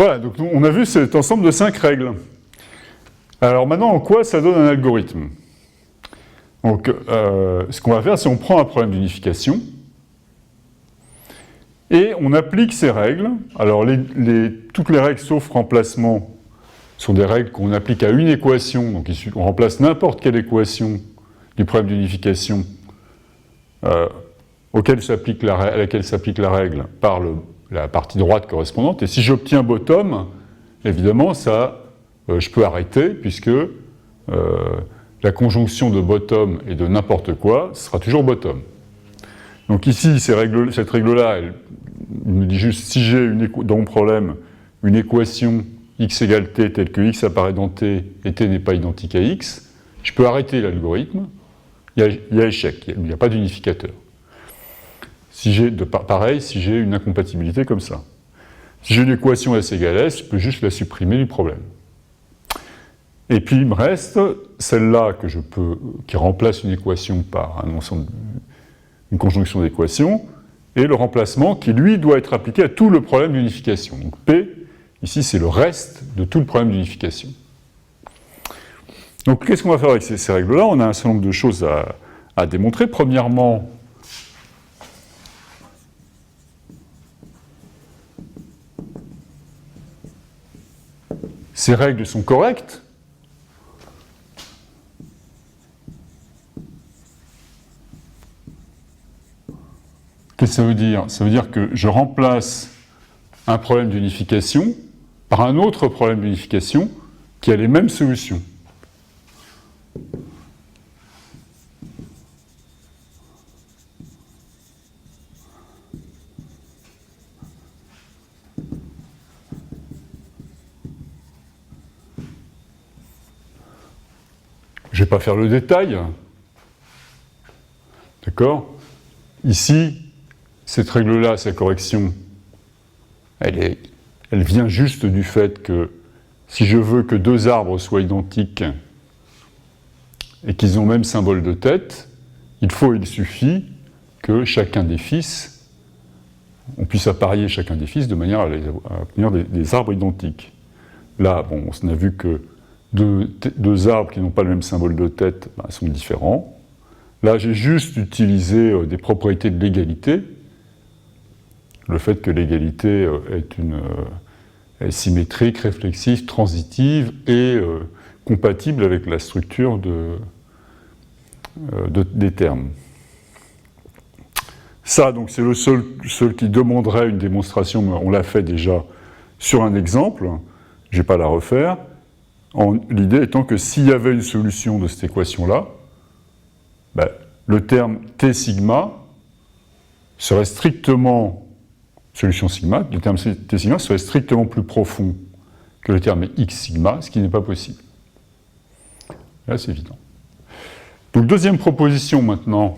Voilà, donc on a vu cet ensemble de 5 règles. Alors maintenant, en quoi ça donne un algorithme? Donc, ce qu'on va faire, c'est qu'on prend un problème d'unification et on applique ces règles. Alors, toutes les règles sauf remplacement sont des règles qu'on applique à une équation. Donc, on remplace n'importe quelle équation du problème d'unification à laquelle s'applique la règle par la partie droite correspondante. Et si j'obtiens bottom, évidemment, je peux arrêter puisque la conjonction de bottom et de n'importe quoi sera toujours bottom. Donc ici, cette règle-là, elle me dit juste si j'ai dans mon problème une équation x égale t telle que x apparaît dans t et t n'est pas identique à x, je peux arrêter l'algorithme, il y a échec, il n'y a pas d'unificateur. Pareil, si j'ai une incompatibilité comme ça. Si j'ai une équation s égale s, je peux juste la supprimer du problème. Et puis il me reste celle-là qui remplace une équation par une conjonction d'équations, et le remplacement qui, lui, doit être appliqué à tout le problème d'unification. Donc P, ici, c'est le reste de tout le problème d'unification. Donc qu'est-ce qu'on va faire avec ces règles-là? On a un certain nombre de choses à démontrer. Premièrement, ces règles sont correctes. Qu'est-ce que ça veut dire? Ça veut dire que je remplace un problème d'unification par un autre problème d'unification qui a les mêmes solutions. Je ne vais pas faire le détail. D'accord? Ici, cette règle-là, sa correction, elle vient juste du fait que si je veux que deux arbres soient identiques et qu'ils ont le même symbole de tête, il suffit que chacun des fils, on puisse apparier chacun des fils de manière à obtenir des arbres identiques. Là, bon, on a vu que deux arbres qui n'ont pas le même symbole de tête sont différents. Là, j'ai juste utilisé des propriétés de l'égalité. Le fait que l'égalité est symétrique, réflexive, transitive et compatible avec la structure des termes. Ça, donc, c'est le seul qui demanderait une démonstration, mais on l'a fait déjà sur un exemple. Je ne vais pas la refaire. L'idée étant que s'il y avait une solution de cette équation-là, le terme T sigma serait strictement, solution sigma, le terme T sigma serait strictement plus profond que le terme X sigma, ce qui n'est pas possible. Là, c'est évident. Donc, deuxième proposition maintenant.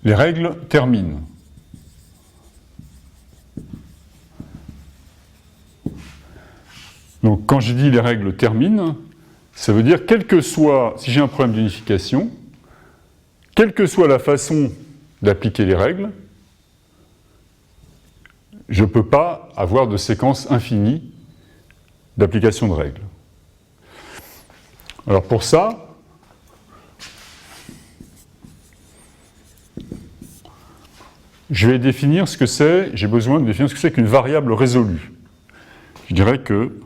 Les règles terminent. Donc, quand je dis les règles terminent, ça veut dire, si j'ai un problème d'unification, quelle que soit la façon d'appliquer les règles, je ne peux pas avoir de séquence infinie d'application de règles. Alors pour ça, je vais définir ce que c'est, j'ai besoin de définir ce que c'est qu'une variable résolue. Je dirais que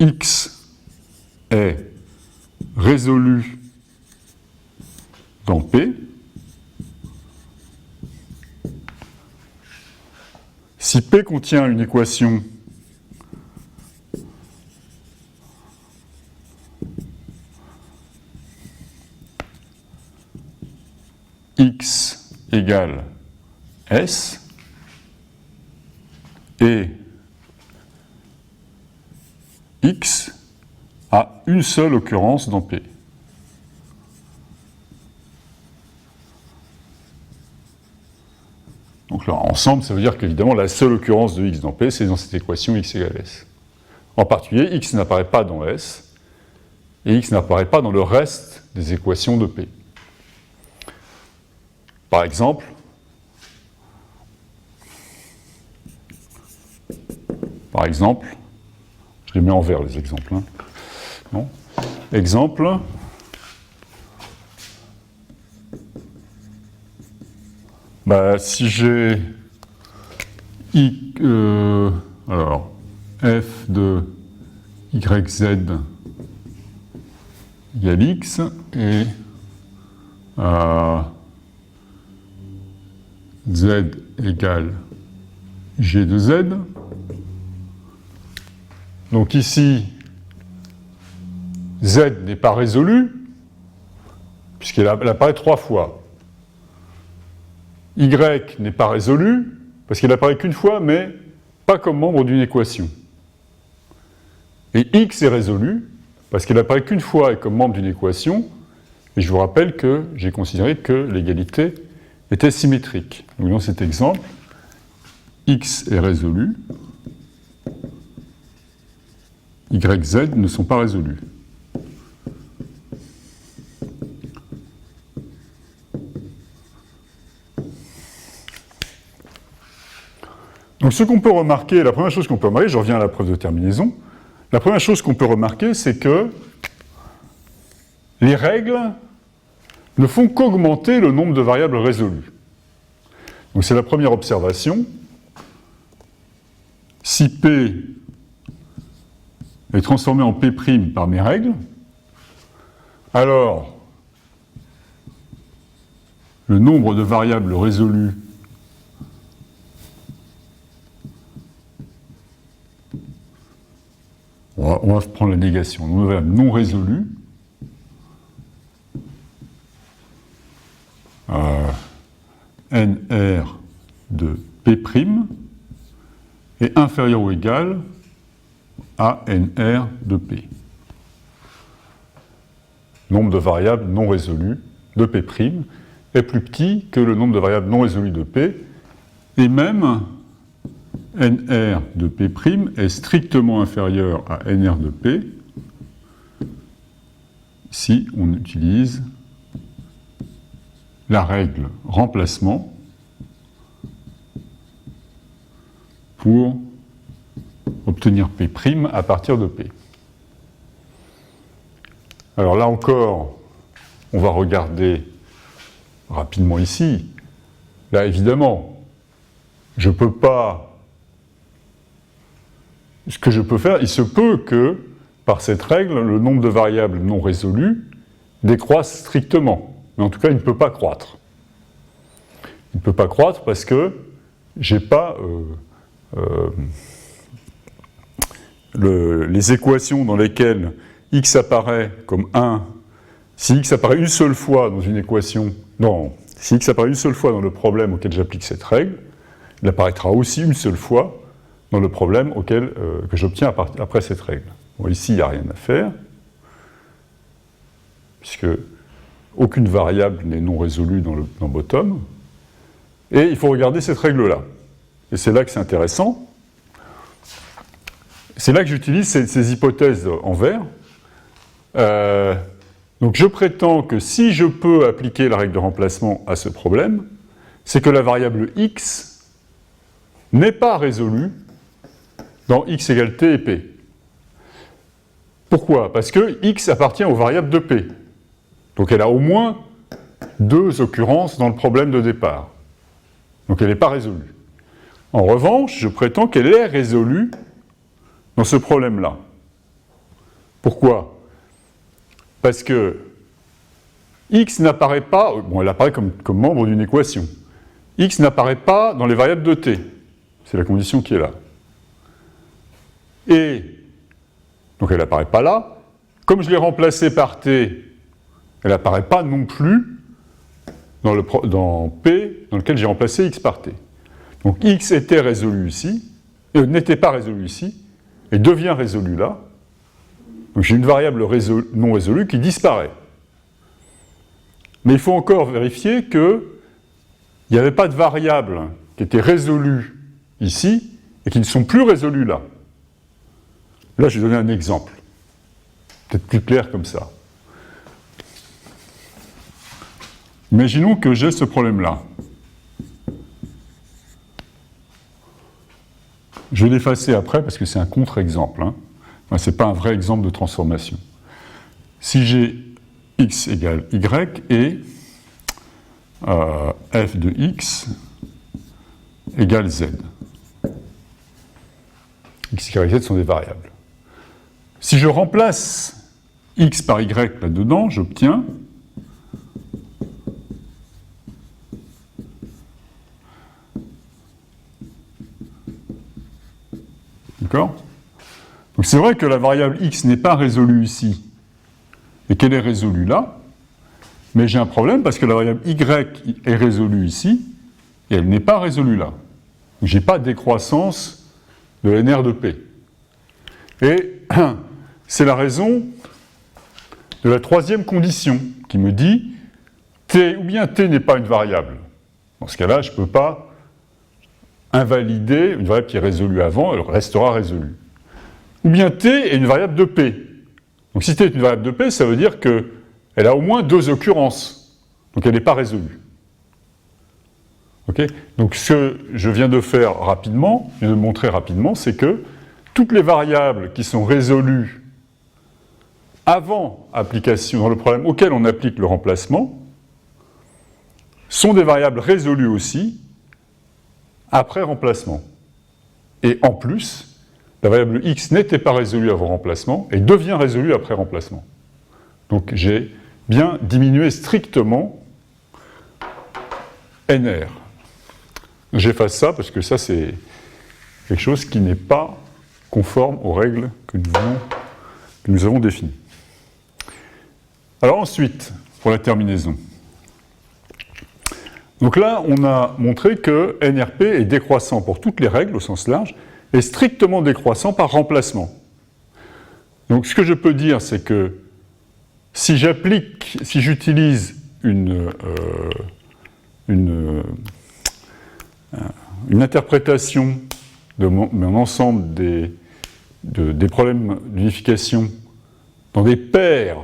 X est résolu dans P si P contient une équation X égale S et X a une seule occurrence dans P. Donc là, ensemble, ça veut dire qu'évidemment, la seule occurrence de X dans P, c'est dans cette équation X égale S. En particulier, X n'apparaît pas dans S, et X n'apparaît pas dans le reste des équations de P. Par exemple, je les mets en vert les exemples. Hein. Non. Exemple. Si j'ai alors f de yz égale x et z égale g de z. Donc ici, z n'est pas résolu, puisqu'elle apparaît 3 fois. Y n'est pas résolu, parce qu'il apparaît qu'une fois, mais pas comme membre d'une équation. Et x est résolu, parce qu'il apparaît qu'une fois et comme membre d'une équation, et je vous rappelle que j'ai considéré que l'égalité était symétrique. Donc dans cet exemple, x est résolu, y, z ne sont pas résolus. Donc ce qu'on peut remarquer, la première chose qu'on peut remarquer, je reviens à la preuve de terminaison, la première chose qu'on peut remarquer, c'est que les règles ne font qu'augmenter le nombre de variables résolues. Donc c'est la première observation. Si P est transformé en P' par mes règles, alors le nombre de variables résolues on va prendre la négation, le nombre de variables non résolues NR de P' est inférieur ou égal à NR de P. Nombre de variables non résolues de P' est plus petit que le nombre de variables non résolues de P, et même NR de P' est strictement inférieur à NR de P si on utilise la règle remplacement pour obtenir P' à partir de P. Alors là encore, on va regarder rapidement ici. Là, évidemment, je ne peux pas... Ce que je peux faire, il se peut que, par cette règle, le nombre de variables non résolues décroisse strictement. Mais en tout cas, il ne peut pas croître. Il ne peut pas croître parce que je n'ai pas les équations dans lesquelles x apparaît comme 1. Si x apparaît une seule fois dans une équation, si x apparaît une seule fois dans le problème auquel j'applique cette règle, il apparaîtra aussi une seule fois dans le problème que j'obtiens après cette règle. Bon, ici, il n'y a rien à faire, puisque aucune variable n'est non résolue dans bottom, et il faut regarder cette règle-là. Et c'est là que c'est intéressant. C'est là que j'utilise ces hypothèses en vert. Donc je prétends que si je peux appliquer la règle de remplacement à ce problème, c'est que la variable x n'est pas résolue dans x égale t et p. Pourquoi? Parce que x appartient aux variables de p. Donc elle a au moins 2 occurrences dans le problème de départ. Donc elle n'est pas résolue. En revanche, je prétends qu'elle est résolue dans ce problème-là. Pourquoi? Parce que x n'apparaît pas, bon, elle apparaît comme membre d'une équation. X n'apparaît pas dans les variables de t. C'est la condition qui est là. Et, donc elle n'apparaît pas là. Comme je l'ai remplacée par t, elle n'apparaît pas non plus dans P, dans lequel j'ai remplacé x par t. Donc x était résolu ici, n'était pas résolu ici, et devient résolu là. Donc j'ai une variable non résolue qui disparaît. Mais il faut encore vérifier qu'il n'y avait pas de variables qui étaient résolues ici et qui ne sont plus résolues là. Là, je vais donner un exemple, peut-être plus clair comme ça. Imaginons que j'ai ce problème-là. Je vais l'effacer après parce que c'est un contre-exemple. Hein. Enfin, ce n'est pas un vrai exemple de transformation. Si j'ai x égale y et f de x égale z. X, y, z sont des variables. Si je remplace x par y là-dedans, j'obtiens d'accord ? Donc c'est vrai que la variable x n'est pas résolue ici, et qu'elle est résolue là, mais j'ai un problème parce que la variable y est résolue ici, et elle n'est pas résolue là. Je n'ai pas de décroissance de nr de p. Et c'est la raison de la troisième condition qui me dit t, ou bien t n'est pas une variable. Dans ce cas-là, je ne peux pas invalider une variable qui est résolue avant, elle restera résolue. Ou bien t est une variable de p. Donc si t est une variable de p, ça veut dire qu'elle a au moins deux occurrences. Donc elle n'est pas résolue. Okay ? Donc ce que je viens de faire rapidement, je viens de montrer rapidement, c'est que toutes les variables qui sont résolues avant application, dans le problème auquel on applique le remplacement, sont des variables résolues aussi après remplacement. Et en plus, la variable x n'était pas résolue avant remplacement et devient résolue après remplacement. Donc j'ai bien diminué strictement nr. J'efface ça parce que ça c'est quelque chose qui n'est pas conforme aux règles que nous avons définies. Alors ensuite, pour la terminaison. Donc là, on a montré que NRP est décroissant pour toutes les règles au sens large et strictement décroissant par remplacement. Donc ce que je peux dire, c'est que si j'utilise une interprétation de mon ensemble des problèmes d'unification dans des paires,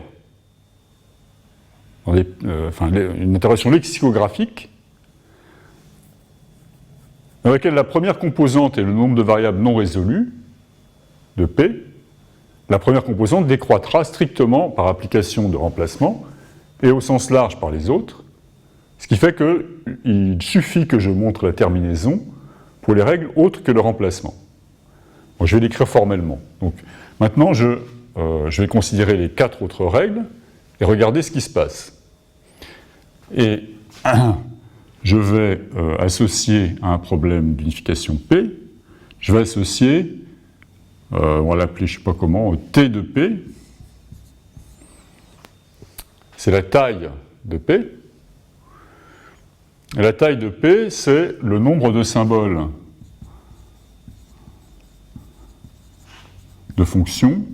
une interprétation lexicographique, dans laquelle la première composante est le nombre de variables non résolues, de P, la première composante décroîtra strictement par application de remplacement et au sens large par les autres, ce qui fait qu'il suffit que je montre la terminaison pour les règles autres que le remplacement. Bon, je vais l'écrire formellement. Donc, maintenant, je vais considérer les 4 autres règles et regarder ce qui se passe. Et je vais associer à un problème d'unification P, je vais associer, on va l'appeler je ne sais pas comment, T de P, c'est la taille de P, et la taille de P, c'est le nombre de symboles de fonctions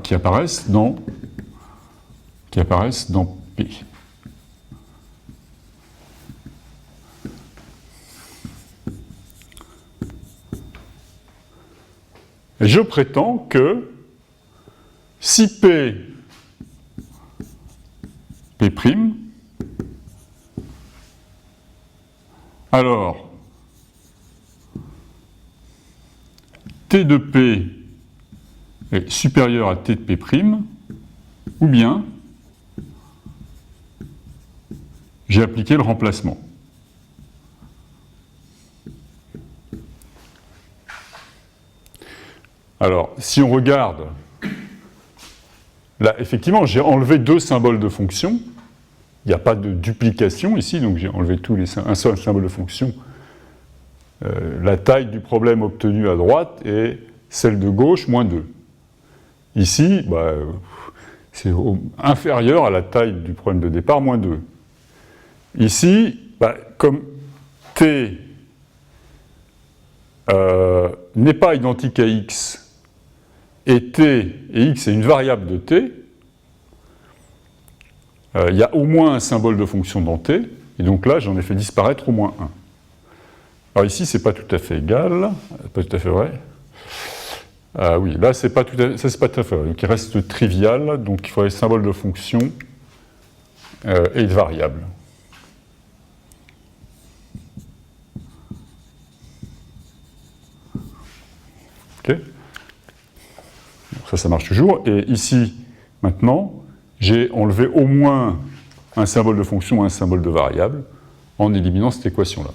qui apparaissent dans P. Et je prétends que si P P', alors T de P est supérieur à T de P', ou bien j'ai appliqué le remplacement. Alors, si on regarde, là, effectivement, j'ai enlevé 2 symboles de fonction. Il n'y a pas de duplication ici, donc j'ai enlevé un seul symbole de fonction. La taille du problème obtenu à droite est celle de gauche, moins 2. Ici, c'est inférieur à la taille du problème de départ, moins 2. Ici, comme t n'est pas identique à x, et t et x est une variable de t, il y a au moins un symbole de fonction dans t, et donc là, j'en ai fait disparaître au moins 1. Alors ici, c'est pas tout à fait égal, pas tout à fait vrai. Ah oui, là, c'est pas tout à fait vrai. Donc il reste trivial, donc il faudrait symbole de fonction et de variable. Ok. Ça marche toujours. Et ici, maintenant, j'ai enlevé au moins un symbole de fonction et un symbole de variable en éliminant cette équation-là.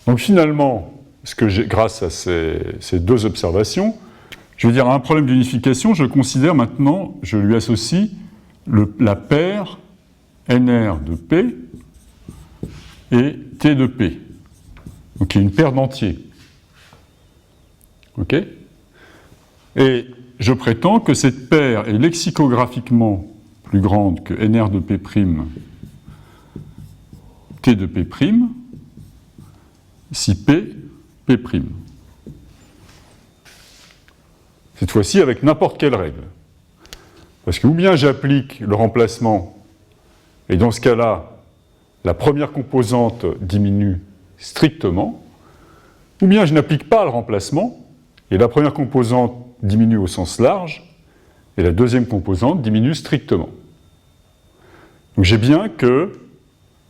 Donc finalement, grâce à ces deux observations, je veux dire, à un problème d'unification, je considère maintenant, je lui associe la paire NR de P et T de P. Donc il y a une paire d'entiers. OK ? Et je prétends que cette paire est lexicographiquement plus grande que NR de P', T de P', si P, P'. Cette fois-ci avec n'importe quelle règle. Parce que ou bien j'applique le remplacement, et dans ce cas-là, la première composante diminue strictement, ou bien je n'applique pas le remplacement, et la première composante diminue au sens large, et la deuxième composante diminue strictement. Donc j'ai bien que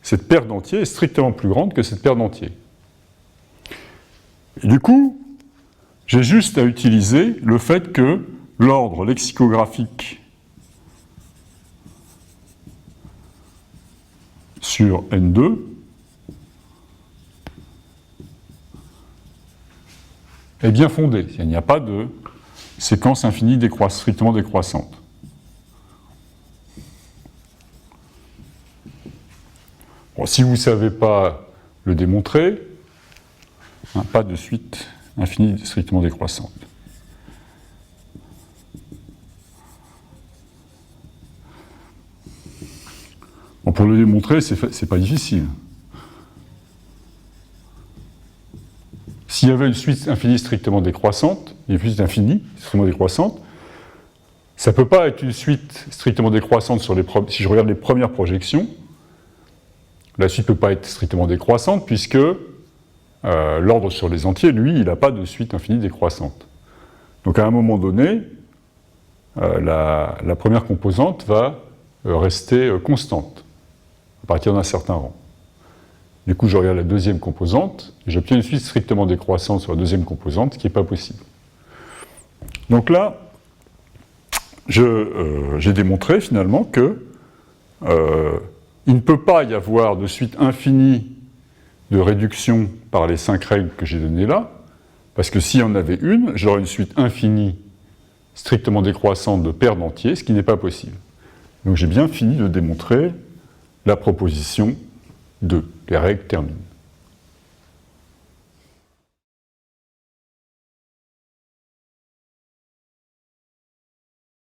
cette paire d'entiers est strictement plus grande que cette paire d'entiers. Et du coup, j'ai juste à utiliser le fait que l'ordre lexicographique sur N2 est bien fondé. Il n'y a pas de séquence infinie strictement décroissante. Bon, si vous ne savez pas le démontrer, pas de suite infinie strictement décroissante. Bon, pour le démontrer, c'est pas difficile. S'il y avait une suite infinie strictement décroissante, une suite infinie strictement décroissante, ça ne peut pas être une suite strictement décroissante si je regarde les premières projections. La suite ne peut pas être strictement décroissante puisque l'ordre sur les entiers, lui, il n'a pas de suite infinie décroissante. Donc à un moment donné, la première composante va rester constante à partir d'un certain rang. Du coup, je regarde la deuxième composante et j'obtiens une suite strictement décroissante sur la deuxième composante, ce qui n'est pas possible. Donc là, j'ai démontré finalement que il ne peut pas y avoir de suite infinie de réduction par les 5 règles que j'ai données là, parce que s'il y en avait une, j'aurais une suite infinie strictement décroissante de paires d'entiers, ce qui n'est pas possible. Donc j'ai bien fini de démontrer la proposition 2, les règles terminent.